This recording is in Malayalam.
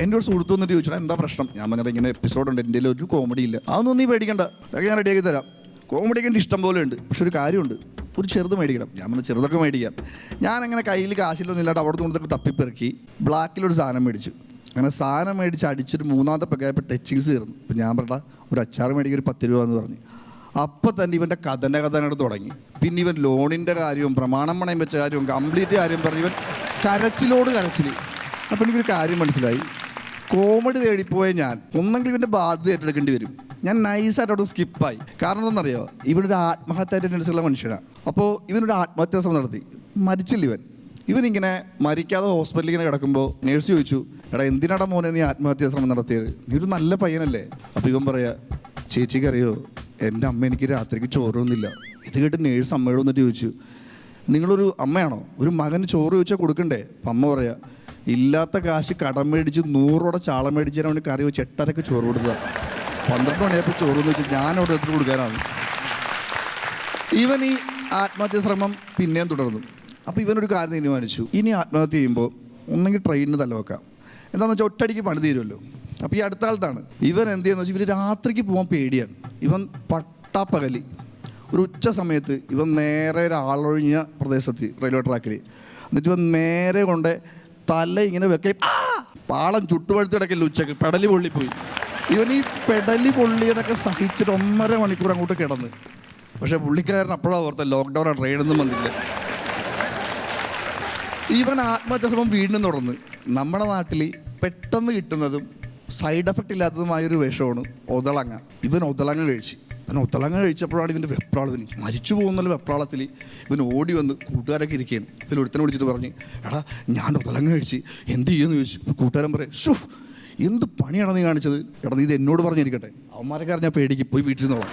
എൻ്റെ ഒരു സുഹൃത്ത് വന്നിട്ട് ചോദിച്ചാൽ എന്താ പ്രശ്നം? ഞാൻ പറഞ്ഞത് ഇങ്ങനെ എപ്പിസോഡുണ്ട്, എൻ്റെ ഒരു കോമഡി ഇല്ല. അതൊന്നും നീ പേടിക്കണ്ട, അതൊക്കെ ഞാൻ റെഡിയാക്കി തരാം. കോമഡിക്ക് എൻ്റെ ഇഷ്ടം പോലെ ഉണ്ട്, പക്ഷെ ഒരു കാര്യമുണ്ട്, ഒരു ചെറുത് മേടിക്കണം. ഞാൻ പറഞ്ഞ ചെറുതൊക്കെ മേടിക്കാം. ഞാനങ്ങനെ കയ്യിൽ കാശിലൊന്നും ഇല്ലാണ്ട് അവിടെ നിന്നൊക്കെ തപ്പിപ്പെറുക്കി ബ്ലാക്കിലൊരു സാധനം മേടിച്ചു. അങ്ങനെ സാധനം മേടിച്ച് അടിച്ചിട്ട് മൂന്നാമത്തെ പെക്കായപ്പോൾ ടച്ചിങ്സ് തീർന്നു. ഇപ്പം ഞാൻ പറഞ്ഞ ഒരു അച്ചാർ മേടിക്കുക ഒരു 10 രൂപ എന്ന് പറഞ്ഞു. അപ്പം തന്നെ ഇവൻ്റെ കഥ അങ്ങോട്ട് തുടങ്ങി. പിന്നെ ഇവൻ ലോണിൻ്റെ കാര്യവും പ്രമാണം പണയം വെച്ച കാര്യവും കംപ്ലീറ്റ് കാര്യം പറഞ്ഞ് ഇവൻ കരച്ചിലോട് കരച്ചിൽ. അപ്പോൾ എനിക്കൊരു കാര്യം മനസ്സിലായി, കോമഡി തേടിപ്പോയ ഞാൻ ഒന്നെങ്കിൽ ഇവൻ്റെ ബാധ്യത ഏറ്റെടുക്കേണ്ടി വരും. ഞാൻ നൈസായിട്ട് അവിടെ സ്കിപ്പായി. കാരണം എന്താണെന്നറിയോ, ഇവനൊരു ആത്മഹത്യ ടെൻഡൻസിയുള്ള മനുഷ്യനാണ്. അപ്പോൾ ഇവനൊരു ആത്മഹത്യാ ശ്രമം നടത്തി, മരിച്ചില്ല ഇവനിങ്ങനെ മരിക്കാതെ ഹോസ്പിറ്റലിൽ ഇങ്ങനെ കിടക്കുമ്പോൾ നേഴ്സ് ചോദിച്ചു, എടാ എന്തിനാടാ മോനെ നീ ആത്മഹത്യാ ശ്രമം നടത്തിയത്? നീ ഒരു നല്ല പയ്യനല്ലേ? അപ്പോൾ ഇവൻ പറയാ, ചേച്ചിക്കറിയോ എൻ്റെ അമ്മ എനിക്ക് രാത്രിക്ക് ചോറൊന്നുമില്ല. ഇത് കേട്ട് നേഴ്സ് അമ്മയോട് വന്നിട്ട് ചോദിച്ചു, നിങ്ങളൊരു അമ്മയാണോ, ഒരു മകന് ചോറ് ചോദിച്ചാൽ കൊടുക്കണ്ടേ? അപ്പം അമ്മ പറയാ, ഇല്ലാത്ത കാശ് കടം മേടിച്ച് 100 ചാളം മേടിച്ചാൽ അവന് കറി വെച്ച് 8:30 ചോറ് കൊടുക്കുക. 12 മണിയായപ്പോൾ ചോറെന്ന് വെച്ചാൽ ഞാനവിടെ എടുത്ത് കൊടുക്കാനാണ്. ഇവൻ ഈ ആത്മഹത്യാ ശ്രമം പിന്നെയും തുടർന്നു. അപ്പോൾ ഇവനൊരു കാര്യം തീരുമാനിച്ചു, ഇനി ആത്മഹത്യ ചെയ്യുമ്പോൾ ഒന്നെങ്കിൽ ട്രെയിനിന് തലവെക്കാം. എന്താണെന്ന് വെച്ചാൽ ഒറ്റയടിക്ക് പണി തീരുമല്ലോ. അപ്പോൾ ഈ അടുത്ത കാലത്താണ് ഇവൻ എന്ത് ചെയ്യുന്നത് വെച്ചാൽ, ഇവർ രാത്രിക്ക് പോകാൻ പേടിയാണ്. ഇവൻ പട്ടാപ്പകലി ഒരു ഉച്ച സമയത്ത് ഇവൻ നേരെ ഒരാളൊഴിഞ്ഞ പ്രദേശത്ത് റെയിൽവേ ട്രാക്കിൽ എന്നിട്ട് ഇവൻ നേരെ കൊണ്ട് തല ഇങ്ങനെ വെക്കേ പാളം ചുട്ടുപഴുത്ത് കിടക്കില്ല. ഉച്ചക്ക് പെടലി പൊള്ളിപ്പോയി. ഇവൻ ഈ പെടലി പൊള്ളിയതൊക്കെ സഹിച്ചിട്ട് 1.5 മണിക്കൂർ അങ്ങോട്ട് കിടന്ന്. പക്ഷേ പുള്ളിക്കാരൻ അപ്പോഴാണ് ഓർത്ത ലോക്ക്ഡൗൺ ട്രെയിനൊന്നും വന്നില്ല. ഇവൻ ആത്മഹത്യ ശ്രമം വീണ്ടും തുടർന്ന്. നമ്മുടെ നാട്ടിൽ പെട്ടെന്ന് കിട്ടുന്നതും സൈഡ് എഫക്റ്റ് ഇല്ലാത്തതുമായൊരു വിഷമാണ് ഒതളങ്ങ. ഇവൻ ഒതളങ്ങ കഴിച്ച്. ഒത്തളങ്ങ കഴിച്ചപ്പോഴാണ് ഇവൻ്റെ വെപ്രാളം. ഇവൻ മരിച്ചു പോകുന്നുള്ള വെപ്രാളത്തിൽ ഇവൻ ഓടി വന്ന് കൂട്ടുകാരൊക്കെ ഇരിക്കുകയാണ്. ഇതിൽ ഒരുത്തനെ വിളിച്ചിട്ട് പറഞ്ഞ്, എടാ ഞാൻ ഒത്തളങ്ങ കഴിച്ച് എന്ത് ചെയ്യുമെന്ന് ചോദിച്ചു. കൂട്ടുകാരൻ പറയും, ഷോ എന്ത് പണിയാണോ നീ കാണിച്ചത്? എടാ നീ ഇത് എന്നോട് പറഞ്ഞിരിക്കട്ടെ, അവന്മാരൊക്കെ അറിഞ്ഞാൽ പേടിക്ക്, പോയി വീട്ടിൽ നിന്നോളാം.